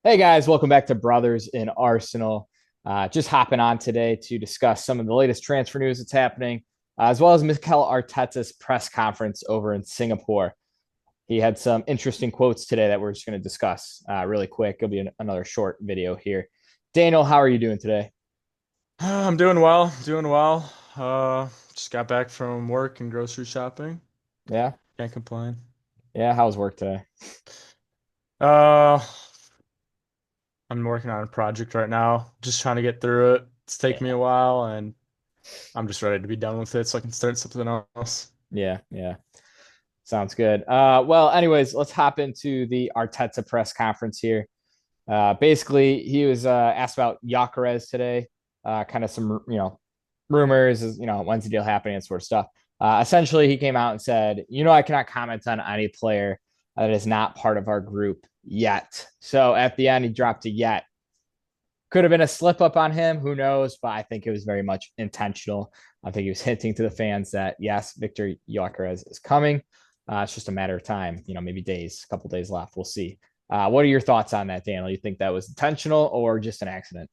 Hey guys, welcome back to Brothers in Arsenal. Just hopping on today to discuss some of the latest transfer news that's happening, as well as Mikel Arteta's press conference over in Singapore. He had some interesting quotes today that we're just going to discuss really quick. It'll be another short video here. Daniel, how are you doing today? I'm doing well, doing well. Just got back from work and grocery shopping. Yeah, Can't complain. yeah. How's work today? Uh, I'm working on a project right now, just trying to get through it. It's taking me Yeah, a while, and I'm just ready to be done with it so I can start something else. yeah. Sounds good. Well, anyways, let's hop into the Arteta press conference here. Basically, he was asked about Gyokeres today, kind of some rumors, when's the deal happening and sort of stuff. Essentially, he came out and said, I cannot comment on any player that is not part of our group yet. So at the end, he dropped a yet. Could have been a slip up on him, who knows? But I think it was very much intentional. I think he was hinting to the fans that yes, Victor Gyokeres is coming. It's just a matter of time, maybe days, a couple days left. We'll see. What are your thoughts on that, Daniel? You think that was intentional or just an accident?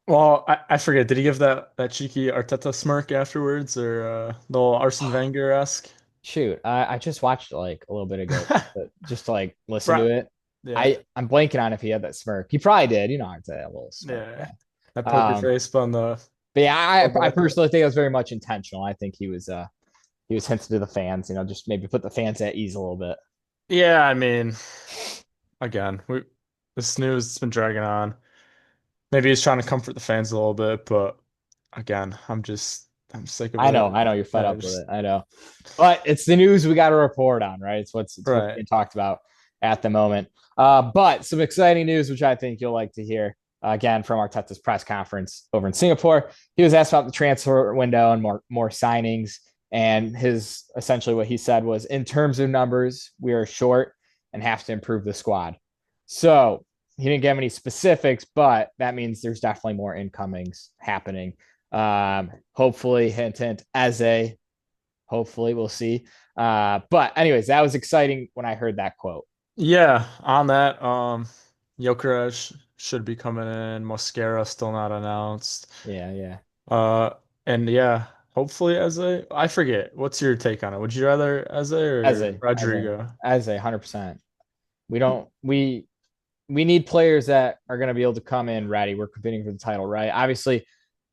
Well, I forget. Did he give that cheeky Arteta smirk afterwards, or the little Arsene Wenger-esque? Shoot, I just watched it like a little bit ago, just to like listen Bro, to it. yeah, I'm blanking on if he had that smirk. He probably did. I'd say a little smirk. yeah. Yeah. That poker Um, face on the but yeah, I logo. personally think it was very much intentional. I think he was hinting to the fans, just maybe put the fans at ease a little bit. Yeah, I mean, again, this news has been dragging on. Maybe he's trying to comfort the fans a little bit, but again, I'm sick of it. I know you're fed I up with just it. I know, but it's the news we got to report on, right? It's what's right. being talked about at the moment. But some exciting news, which I think you'll like to hear. Again, from Arteta's press conference over in Singapore, he was asked about the transfer window and more signings, and his essentially what he said was, in terms of numbers, we are short and have to improve the squad. So he didn't give any specifics, but that means there's definitely more incomings happening. Hopefully, hint, hint, as a hopefully we'll see. But anyways, that was exciting when I heard that quote. Yeah, on that, Gyokeres should be coming in. Mosquera still not announced. Yeah. Uh, and yeah, hopefully I forget. What's your take on it? Would you rather Eze As or a as a Rodrigo? as a 100%. We don't we need players that are going to be able to come in ready. We're competing for the title, right? Obviously,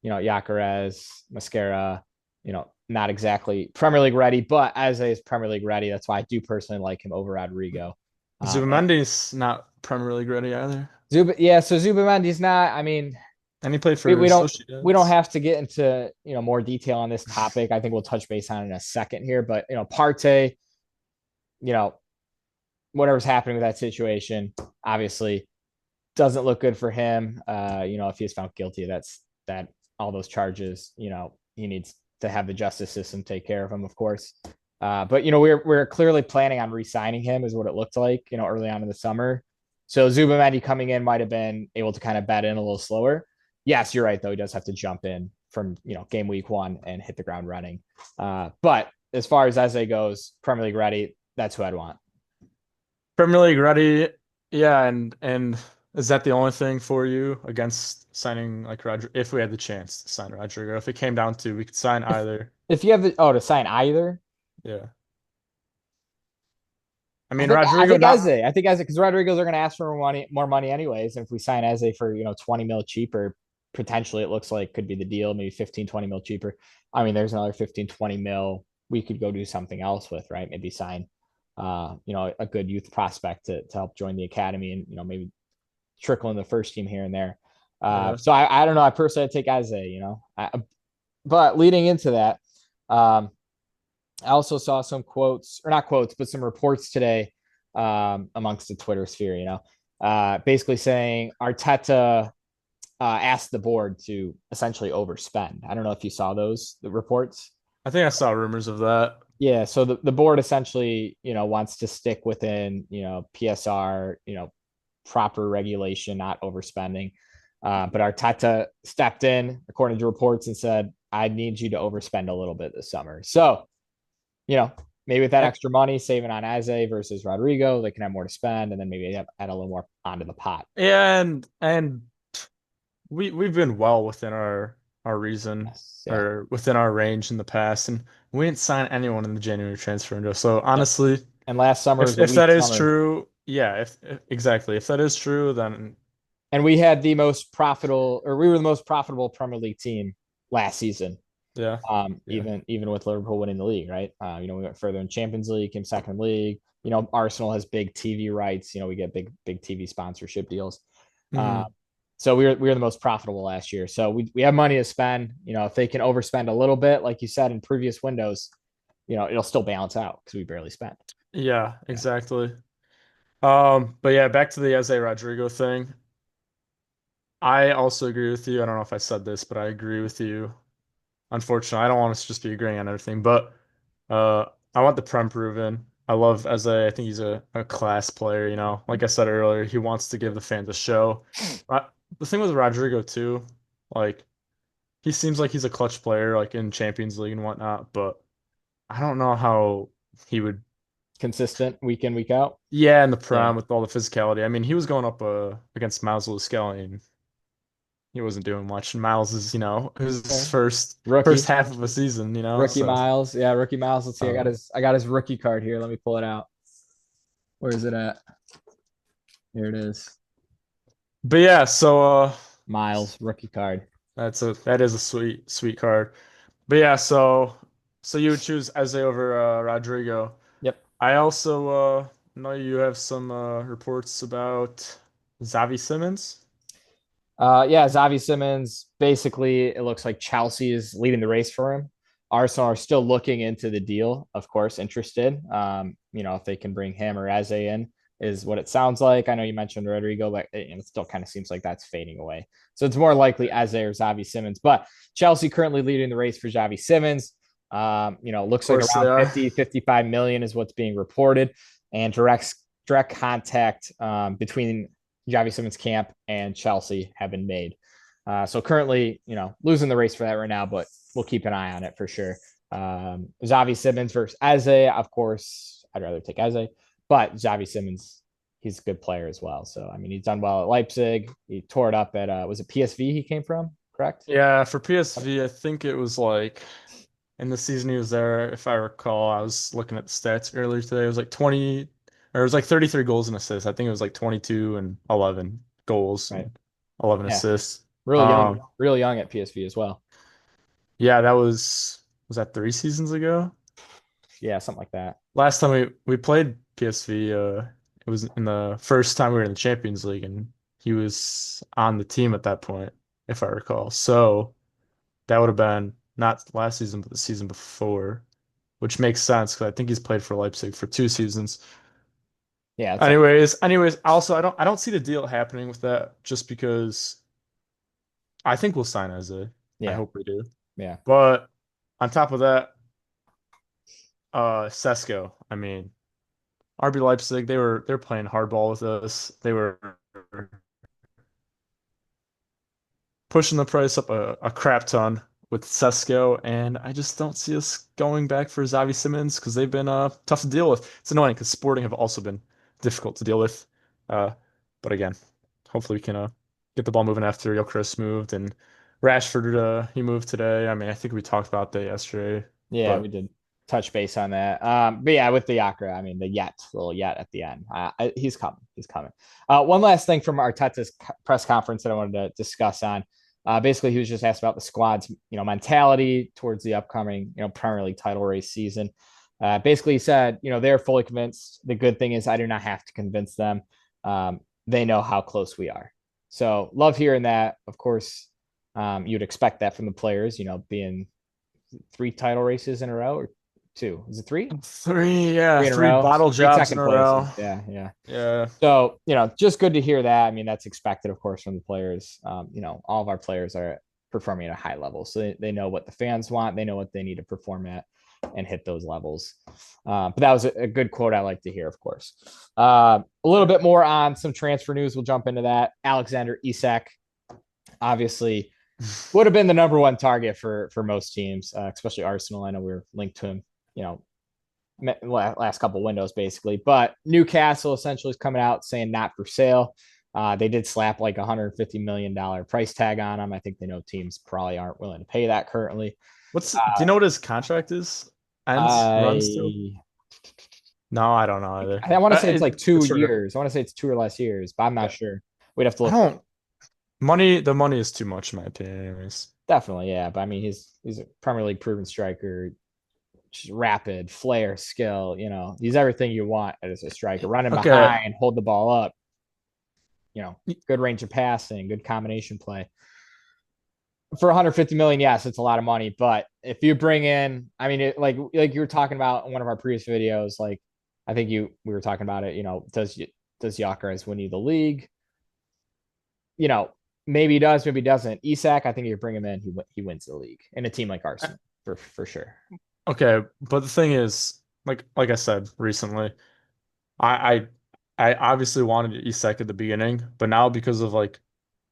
Yacarez, Mascara, not exactly Premier League ready, but as is Premier League ready. That's why I do personally like him over Rodrigo. And Zubimendi's not Premier League ready either. So Zubamendi's not. I mean, And he played we, for we don't we don't Sociedad. have to get into more detail on this topic. I think we'll touch base on it in a second here. But Partey, you know, whatever's happening with that situation, obviously doesn't look good for him. If he's found guilty, that all those charges, he needs to have the justice system take care of him, of course. But we're clearly planning on re-signing him, is what it looked like, early on in the summer. So Zubamendi coming in might have been able to kind of bet in a little slower. Yes, you're right though. He does have to jump in from game week 1 and hit the ground running. But as far as Eze goes, Premier League ready. That's who I'd want. Premier League ready. Yeah, and is that the only thing for you against signing like Roger? If we had the chance to sign Rodrigo, if it came down to we could sign If either. if you have to sign either, Yeah. I mean Rodrigo I think Eze because Rodriguez are going to ask for more money anyways. And if we sign Eze for 20 mil cheaper, potentially it looks like could be the deal, maybe 15, 20 mil cheaper. I mean, there's another 15, 20 mil we could go do something else with, right? Maybe sign a good youth prospect to help join the academy and maybe trickle in the first team here and there. yeah. So I don't know. I personally I'd take Eze, but leading into that, um, I also saw some quotes, or not quotes, but some reports today amongst the Twitter sphere, basically saying Arteta asked the board to essentially overspend. I don't know if you saw the reports. I think I saw rumors of that. Yeah, so the board essentially, wants to stick within, PSR, proper regulation, not overspending. But Arteta stepped in, according to reports, and said, I need you to overspend a little bit this summer. So, you know, maybe with that And, extra money, saving on Eze versus Rodrigo, they can have more to spend, and then maybe add a little more onto the pot. and we've been well within our reason Yes. Yeah. or within our range in the past, and we didn't sign anyone in the January transfer window. So Yep. honestly, And last summer was a if weak that is summer. true, yeah, if exactly if that is true, then And we had the most profitable, or we were the most profitable Premier League team last season. yeah, yeah. Even with Liverpool winning the league, right? We went further in Champions League, came second in league. Arsenal has big TV rights. We get big TV sponsorship deals. Uh, Mm, so we were the most profitable last year. So we have money to spend. If they can overspend a little bit, like you said in previous windows, it'll still balance out because we barely spent. yeah, Yeah. exactly. But yeah, back to the Eze Rodrigo thing. I also agree with you. I don't know if I said this, but I agree with you. Unfortunately, I don't want us to just be agreeing on everything, but I want the Prem proven. I love Eze. I think he's a class player, you know. Like I said earlier, he wants to give the fans a show. Uh, the thing with Rodrigo too, like he seems like he's a clutch player, like in Champions League and whatnot, but I don't know how he would. Consistent week in, week out. Yeah, in the Yeah. Prem with all the physicality. I mean, he was going up against Miles Skelly and he wasn't doing much. And Miles is, his Okay. first Rookie. half of a season, Rookie so Miles. Yeah, Rookie Miles. Let's see. um, I got his rookie card here. Let me pull it out. Where is it at? Here it is. but yeah, so Miles, rookie card. that is a sweet card. But yeah, so you would choose Eze over Rodrigo. Yep. I also know you have some reports about Xavi Simmons. Yeah, Xavi Simmons. Basically, it looks like Chelsea is leading the race for him. Arsenal are still looking into the deal, of course, interested. If they can bring him or Eze in, is what it sounds like. I know you mentioned Rodrigo, but it still kind of seems like that's fading away. So it's more likely Eze or Xavi Simmons. But Chelsea currently leading the race for Xavi Simmons. Of Looks like course they around are. 50, 55 million is what's being reported. And direct contact between Xavi Simmons camp and Chelsea have been made. So currently, losing the race for that right now, but we'll keep an eye on it for sure. Xavi Simmons versus Eze, of course, I'd rather take Eze, but Xavi Simmons, he's a good player as well. So I mean, he's done well at Leipzig. He tore it up at was it PSV he came from? Correct. Yeah, for PSV, I think it was like in the season he was there, if I recall, I was looking at the stats earlier today. It was like 20, or it was like 33 goals and assists. I think it was like 22 and 11 goals Right. and 11 Yeah. assists. Real young at PSV as well. Yeah, was that 3 seasons ago? Yeah, something like that. Last time we played PSV, it was in the first time we were in the Champions League, and he was on the team at that point, if I recall. So that would have been not last season, but the season before, which makes sense because I think he's played for Leipzig for 2 seasons. Yeah, it's Anyways, also I don't see the deal happening with that just because I think we'll sign Eze. I yeah, hope we do. yeah. But on top of that, Sesko, I mean, RB Leipzig, they're playing hardball with us. They were pushing the price up a crap ton with Sesko, and I just don't see us going back for Xavi Simmons because they've been tough to deal with. It's annoying because Sporting have also been difficult to deal with. Uh, but again, hopefully we can get the ball moving after Gyokeres moved and Rashford he moved today. I mean, I think we talked about that yesterday, Yeah, we but did touch base on that. But yeah, with the Yakra, I mean, little yet at the end. He's coming. He's coming. One last thing from Arteta's press conference that I wanted to discuss on. Basically, he was just asked about the squad's, mentality towards the upcoming, Premier League title race season. Basically, he said, they're fully convinced. The good thing is I do not have to convince them. They know how close we are. So love hearing that. Of course, you'd expect that from the players, being three title races in a row or two. Is it three? Three in a three row. So bottle three jobs in second a places. row. Yeah, yeah. Yeah. So, just good to hear that. I mean, that's expected, of course, from the players. All of our players are performing at a high level. So they know what the fans want. They know what they need to perform at and hit those levels. But that was a good quote I like to hear, of course. A little bit more on some transfer news. We'll jump into that. Alexander Isak, obviously, would have been the number one target for most teams, especially Arsenal. I know we're linked to him, you know, last couple windows basically. But Newcastle essentially is coming out saying not for sale. They did slap like $150 million price tag on him. I think they know teams probably aren't willing to pay that currently. Do you know what his contract is? Ends runs to? I No, I don't know either. I want to say it's like two It's sure. years. I want to say it's 2 or less years, but I'm not sure. We'd have to I look. don't. The money is too much in my opinion, anyways. Definitely, yeah. But I mean, he's a Premier League proven striker, just rapid, flair, skill. He's everything you want as a striker. Running Okay. behind, hold the ball up. Good range of passing, good combination play. For 150 million, yes, it's a lot of money. But if you bring in, I mean, like you were talking about in one of our previous videos, like I think we were talking about it. Does Gyokeres win you the league? Maybe he does, maybe he doesn't. Isak, I think if you bring him in, he wins the league in a team like Arsenal for sure. Okay, but the thing is, like I said recently, I I obviously wanted Isak at the beginning, but now because of like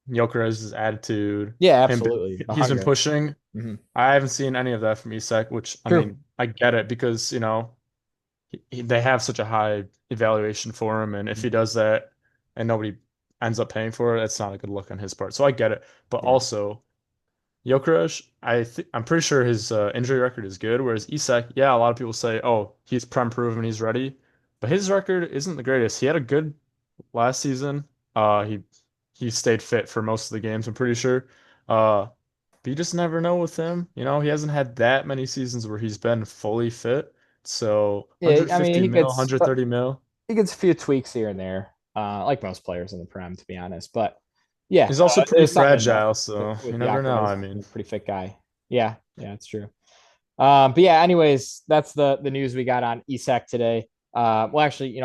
Gyokeres' attitude, Yeah, him absolutely. The he's been hunger. pushing. Mm-hmm. I haven't seen any of that from Isak, which I True. mean, I get it because, they have such a high evaluation for him, and if he does that and nobody ends up paying for it, that's not a good look on his part. So I get it, but Yeah. also Gyokeres, I'm pretty sure his injury record is good, whereas Isak, yeah, a lot of people say, oh, he's prem proven, he's ready, but his record isn't the greatest. He had a good last season. He stayed fit for most of the games, I'm pretty sure. Uh, but you just never know with him. He hasn't had that many seasons where he's been fully fit. So Yeah, I mean 150 mil, 130 mil. he gets a few tweaks here and there, like most players in the Prem, to be honest. But yeah, He's also pretty there's something in there fragile, so you with never know. Gyokeres. I He's mean, a pretty fit guy. Yeah, yeah, it's true. But yeah, anyways, that's the news we got on Isak today. Well, actually,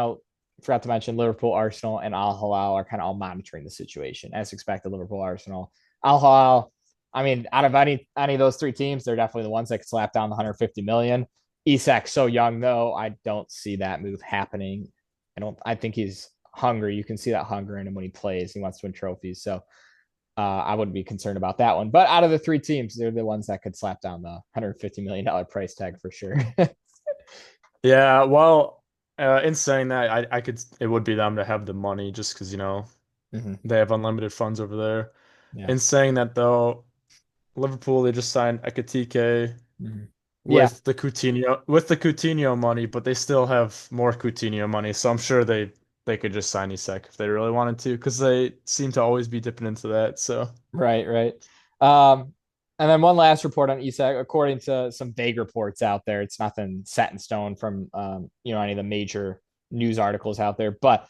forgot to mention Liverpool, Arsenal, and Al Hilal are kind of all monitoring the situation as expected. Liverpool, Arsenal, Al Hilal. I mean, out of any of those three teams, they're definitely the ones that could slap down the 150 million. Isak's so young though, I don't see that move happening. I think he's hungry. You can see that hunger in him when he plays. He wants to win trophies. So I wouldn't be concerned about that one. But out of the three teams, they're the ones that could slap down the $150 million price tag for sure. yeah. Well, in saying that, it would be them to have the money just because Mm-hmm. they have unlimited funds over there. Yeah. In saying that, though, Liverpool they just signed Ekatike Mm-hmm. Yeah. with the Coutinho money, but they still have more Coutinho money, so I'm sure they could just sign Isak if they really wanted to, because they seem to always be dipping into that. So Right. Right. Um, and then one last report on Isak, according to some vague reports out there, it's nothing set in stone from any of the major news articles out there, but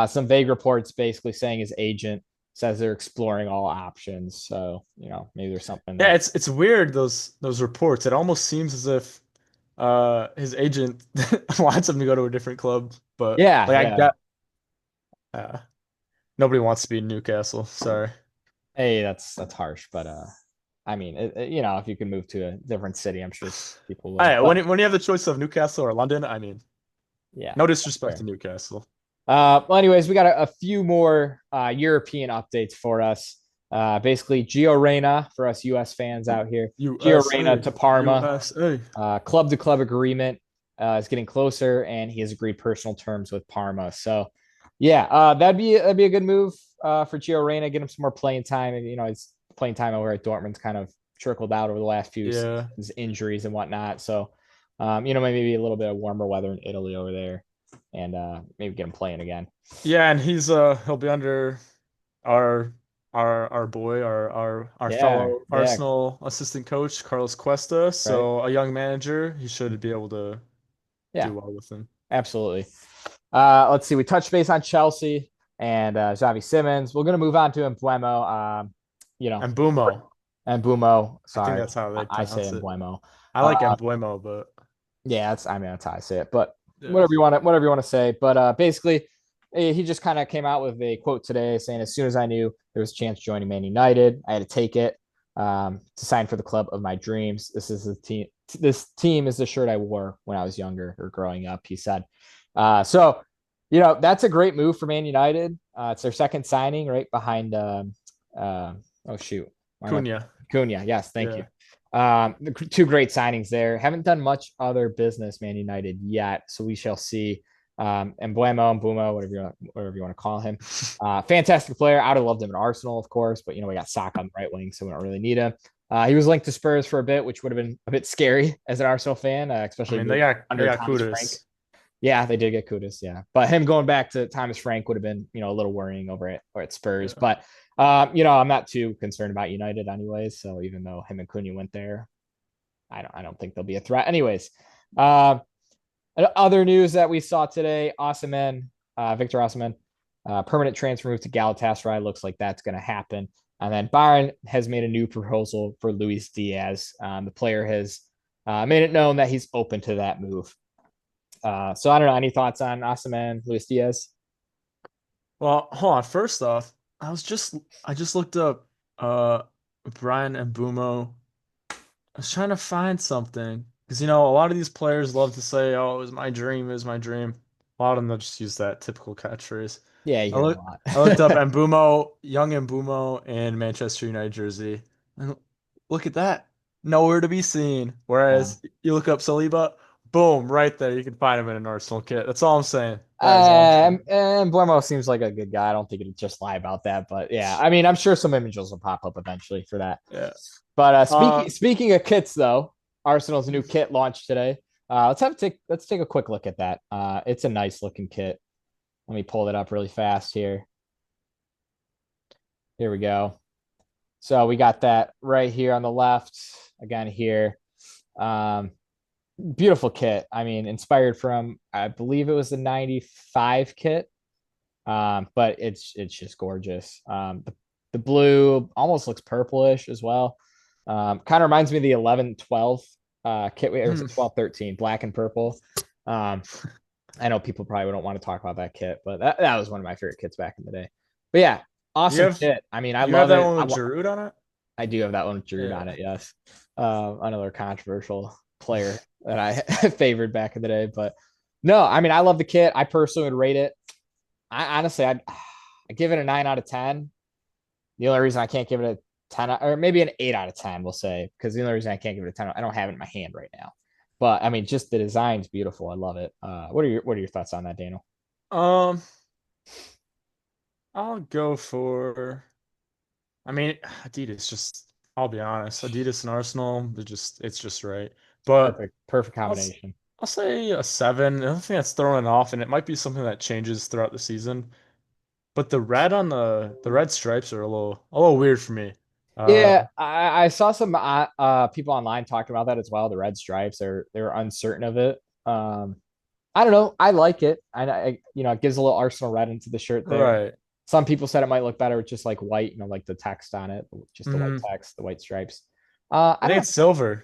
some vague reports basically saying his agent says they're exploring all options. So maybe there's something yeah, that. it's weird those reports. It almost seems as if his agent wants him to go to a different club, but Yeah. like I Yeah. got uh, nobody wants to be in Newcastle. Sorry. Hey, that's harsh, but I mean, if you can move to a different city, I'm sure people will. Hey, But when you have the choice of Newcastle or London, I mean, yeah, no that's disrespect to fair. Newcastle. Well, anyways, we got a few more European updates for us. Basically, Gio Reyna for us US fans out here. Gio Reyna USA, to Parma, USA. club to club agreement is getting closer, and he has agreed personal terms with Parma. So, yeah, that'd be a good move for Gio Reyna. Get him some more playing time. His playing time over at Dortmund's kind of trickled out over the last few Yeah. seasons, injuries and whatnot. So, maybe a little bit of warmer weather in Italy over there, and maybe get him playing again. Yeah, and he'll be under our our boy, our Yeah, fellow yeah, Arsenal assistant coach, Carlos Cuesta. right. So a young manager, he should be able to Yeah, do well with him. absolutely. Let's see. We touched base on Chelsea and Xavi Simmons. We're gonna move on to Embuemo. You know, And Bumo, and Bumo. I think Sorry, that's how they I say pronounce it. Embuemo. I like Uh, Embuemo, but yeah, that's how I say it. But yeah. whatever you want to say. But basically, he just kind of came out with a quote today saying, "As soon as I knew there was a chance joining Man United, I had to take it to sign for the club of my dreams. This is the team. This team is the shirt I wore when I was younger or growing up." He said. So, that's a great move for Man United. It's their second signing, right behind. Oh shoot, why am I Cunha. Cunha, yes, thank you. Yeah. Two great signings there. Haven't done much other business, Man United, yet, so we shall see. Embuemo, Mbumo, whatever you want to call him. Fantastic player. I'd have loved him in Arsenal, of course, but we got Saka on the right wing, so we don't really need him. He was linked to Spurs for a bit, which would have been a bit scary as an Arsenal fan, I especially mean, they under got Thomas Frank. Kudus. Yeah, they did get Kudus, yeah. But him going back to Thomas Frank would have been, a little worrying over it or at Spurs. Yeah. But I'm not too concerned about United anyways. So even though him and Cunha went there, I don't think they'll be a threat. Anyways, other news that we saw today, Victor Osimhen, permanent transfer move to Galatasaray. Looks like that's going to happen. And then Bayern has made a new proposal for Luis Diaz. The player has made it known that he's open to that move. So I don't know. Any thoughts on Osimhen, Luis Diaz? Well, hold on. First off, I just looked up Brian and Bumo. I was trying to find something because a lot of these players love to say, "Oh, it was my dream, it was my dream." A lot of them just use that typical catchphrase. Yeah, you I hear it a look lot. I looked up Mbumo, young Mbumo in Manchester United jersey. And look at that. Nowhere to be seen. Yeah. Whereas you look up Saliba, boom, right there. You can find him in an Arsenal kit. That's all I'm saying. That is all I'm saying. And Buemo seems like a good guy. I don't think it'd just lie about that, but yeah, I mean, I'm sure some images will pop up eventually for that. Yeah. But Uh, speaking of kits, though, Arsenal's new kit launched today. Let's take a quick look at that. It's a nice looking kit. Let me pull it up really fast here. Here we go. So we got that right here on the left. Again here. Um, Beautiful kit. I mean, inspired from I believe it was the 95 kit. But it's just gorgeous. The blue almost looks purplish as well. Kind of reminds me of the 11-12 kit, or was it 12-13, black and purple. Um, I know people probably don't want to talk about that kit, but that was one of my favorite kits back in the day. But yeah, you awesome have kit. I mean, I you have love that it. one with Giroud on it? I do have that one with Giroud on Yeah. it. Yes, another controversial player that I favored back in the day. But no, I mean, I love the kit. I personally would rate it. I honestly, I give it a 9 out of 10. The only reason I can't give it a 10, or maybe an 8 out of 10, we'll say, because the only reason I can't give it a 10, I don't have it in my hand right now. But I mean, just the design's beautiful. I love it. What are your thoughts on that, Daniel? Um, I'll go for. I mean, Adidas just. I'll be honest. Adidas and Arsenal, it's just right. But Perfect I'll combination. I'll say a 7. The other thing that's throwing it off, and it might be something that changes throughout the season, but the red on the red stripes are a little weird for me. Yeah, I saw some people online talking about that as well. The red stripes, they're uncertain of it. I don't know. I like it. It gives a little Arsenal red into the shirt there. Right. Some people said it might look better with just like white, like the text on it, just the white Hmm. text, the white stripes. I I think don't know. it's silver.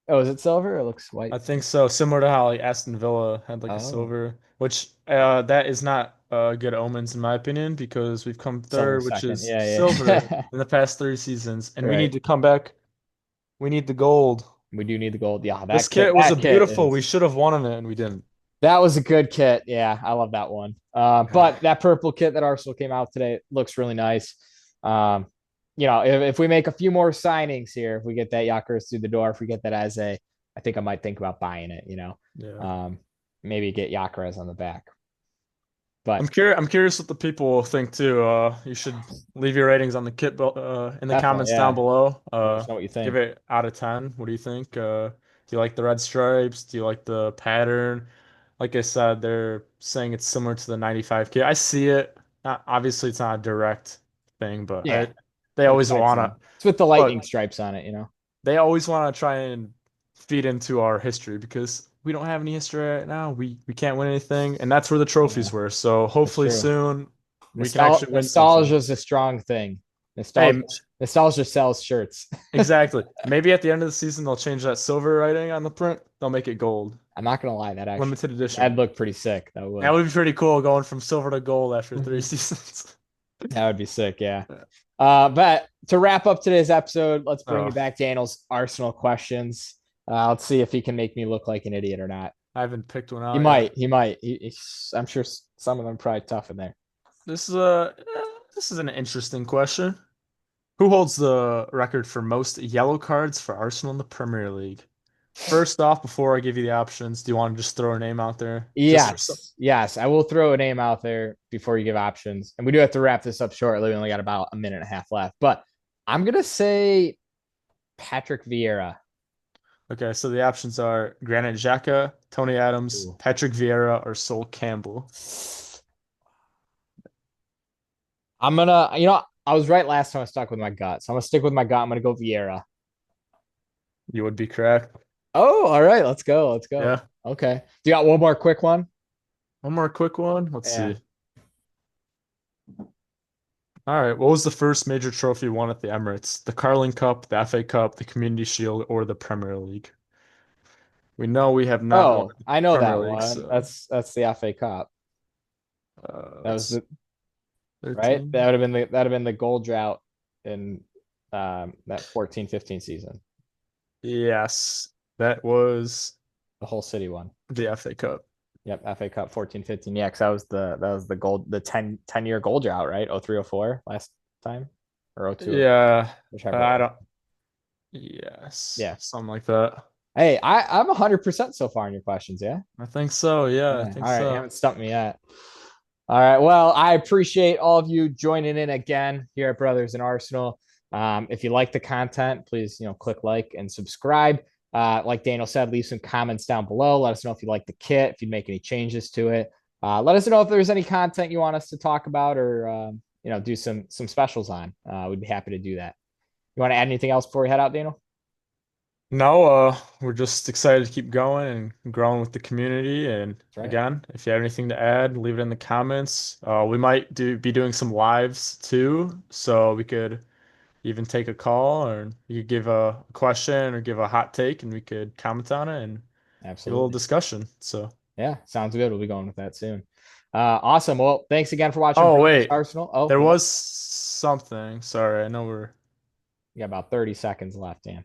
Oh, is it silver? It looks white. I think so. Similar to how like Aston Villa had like a Oh, silver, which that is not good omens in my opinion because we've come silver third, which second. is Yeah, silver yeah. in the past 3 seasons, and we need Right. to come back. We need the gold. We do need the gold. Yeah, This that kit. kit was a That kit beautiful. We is. should have won on it, and we didn't. That was a good kit. Yeah, I love that one. But that purple kit that Arsenal came out today looks really nice. If we make a few more signings here, if we get that Gyokeres through the door, if we get that as I think I might think about buying it. Yeah. Um, maybe get Gyokeres on the back. But I'm curious what the people will think too. You should leave your ratings on the kit in the definitely, comments down yeah. below. Let us know what you Give think. it out of 10. What do you think? Do you like the red stripes? Do you like the pattern? Like I said, they're saying it's similar to the 95 kit. I see it. Not obviously it's not a direct thing, but Yeah, they it's always got its wanna own. It's with the lightning look. stripes on it. They always want to try and feed into our history because we don't have any history right now. We can't win anything, and that's where the Yeah, trophies were. So that's hopefully true. soon we can actually win Nostalgia something. is a strong thing. Nostalgia, Hey, nostalgia sells shirts. exactly. Maybe at the end of the season they'll change that silver writing on the print. They'll make it gold, I'm not gonna lie, limited that'd edition. look pretty sick. That That would. would be pretty cool going from silver to gold after three Mhm. seasons. That would be sick, yeah. But to wrap up today's episode, let's bring Oh, you back Daniel's Arsenal questions. Let's see if he can make me look like an idiot or not. I haven't picked one He out yet. might. He might. I'm sure some of them are probably tough in there. This is a this is an interesting question. Who holds the record for most yellow cards for Arsenal in the Premier League? First off, before I give you the options, do you want to just throw a name out there? Just for some. Yes. I will throw a name out there before you give options. And we do have to wrap this up shortly. We only got about a minute and a half left. But I'm going to say Patrick Vieira. Okay, so the options are Granit Xhaka, Tony Adams, Ooh. Patrick Vieira, or Sol Campbell. I'm going to, I was right last time I stuck with my gut. So I'm going to stick with my gut. I'm going to go Vieira. You would be correct. Oh, all right. Let's go. Let's go. Yeah. Okay. Do you got one more quick one? One more quick one. Let's Yeah. see. All right. What was the first major trophy won at the Emirates? The Carling Cup, the FA Cup, the Community Shield, or the Premier League? We know we have not won Oh, the I know Premier that League, one. so That's the FA Cup. That was that's the right. 13. That would have been the goal drought in that 14-15 season. Yes, that was The whole city won. the FA Cup. Yep, FA Cup 14-15. Yeah, because that was the gold the 10-year goal drought, right? 03-04 last time. Or 02, Yeah, whichever it I was. don't. Yes, Yeah. something like that. Hey, I'm 100% so far in your questions, yeah? I think so. Yeah, I Yeah. think All right. You so. haven't stumped me yet. All right. Well, I appreciate all of you joining in again here at Brothers in Arsenal. If you like the content, please, click like and subscribe. Like Daniel said, leave some comments down below. Let us know if you like the kit, if you'd make any changes to it. Let us know if there's any content you want us to talk about or, do some specials on. We'd be happy to do that. You want to add anything else before we head out, Daniel? No, we're just excited to keep going and growing with the community. And That's right. again, if you have anything to add, leave it in the comments. We might be doing some lives too, so we could even take a call, or you could give a question or give a hot take, and we could comment on it and get a little Absolutely. discussion. So, Yeah, sounds good. We'll be going with that soon. Awesome. Well, thanks again for watching oh Brothers wait, Arsenal. Oh, there yeah. was something. Sorry, I know we're. You got about 30 seconds left, Dan.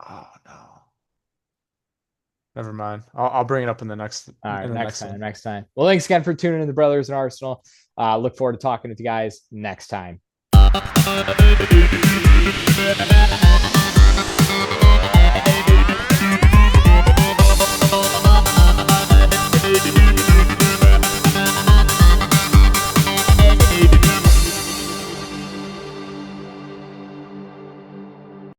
Oh no. Never mind. I'll bring it up in the next All right, next time, one. next time. Well, thanks again for tuning in to Brothers in Arsenal. Look forward to talking with you guys next time.